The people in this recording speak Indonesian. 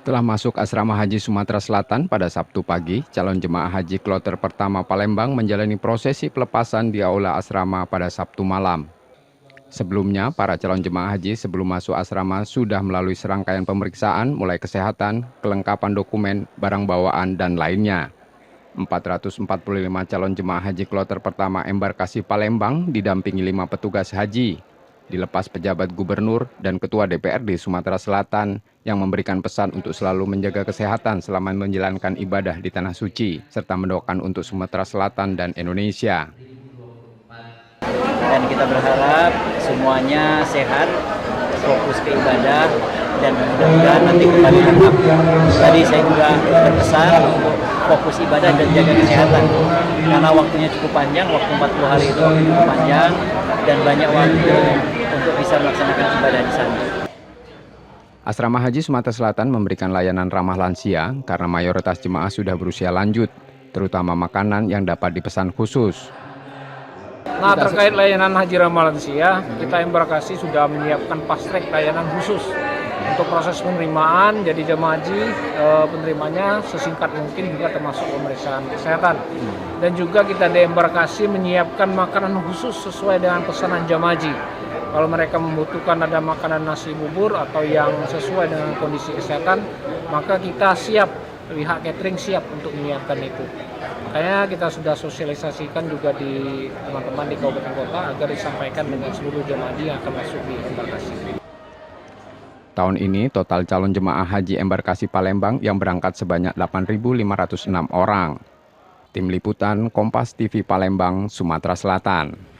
Setelah masuk asrama haji Sumatera Selatan pada Sabtu pagi, calon jemaah haji kloter pertama Palembang menjalani prosesi pelepasan di aula asrama pada Sabtu malam. Sebelumnya, para calon jemaah haji sebelum masuk asrama sudah melalui serangkaian pemeriksaan mulai kesehatan, kelengkapan dokumen, barang bawaan, dan lainnya. 445 calon jemaah haji kloter pertama embarkasi Palembang didampingi 5 petugas haji, dilepas pejabat gubernur dan ketua DPRD Sumatera Selatan yang memberikan pesan untuk selalu menjaga kesehatan selama menjalankan ibadah di Tanah Suci, serta mendoakan untuk Sumatera Selatan dan Indonesia. Dan kita berharap semuanya sehat, fokus ke ibadah, dan mudah-mudahan nanti kembali lengkap. Tadi saya juga berpesan untuk fokus ibadah dan jaga kesehatan, karena waktunya cukup panjang, waktu 40 hari itu cukup panjang, dan banyak waktu untuk bisa melaksanakan ibadah di sana. Asrama Haji Sumatera Selatan memberikan layanan ramah lansia karena mayoritas jemaah sudah berusia lanjut, terutama makanan yang dapat dipesan khusus. Nah, terkait layanan haji ramah lansia, kita embarkasi sudah menyiapkan fast track layanan khusus untuk proses penerimaan. Jadi jemaah haji penerimanya sesingkat mungkin, juga termasuk pemeriksaan kesehatan. Dan juga kita di embarkasi menyiapkan makanan khusus sesuai dengan pesanan jemaah haji. Kalau mereka membutuhkan ada makanan nasi bubur atau yang sesuai dengan kondisi kesehatan, maka kita siap, pihak catering siap untuk menyiapkan itu. Makanya kita sudah sosialisasikan juga di teman-teman di kabupaten kota agar disampaikan dengan seluruh jemaah haji yang akan masuk di embarkasi. Tahun ini total calon jemaah haji embarkasi Palembang yang berangkat sebanyak 8.506 orang. Tim Liputan Kompas TV Palembang, Sumatera Selatan.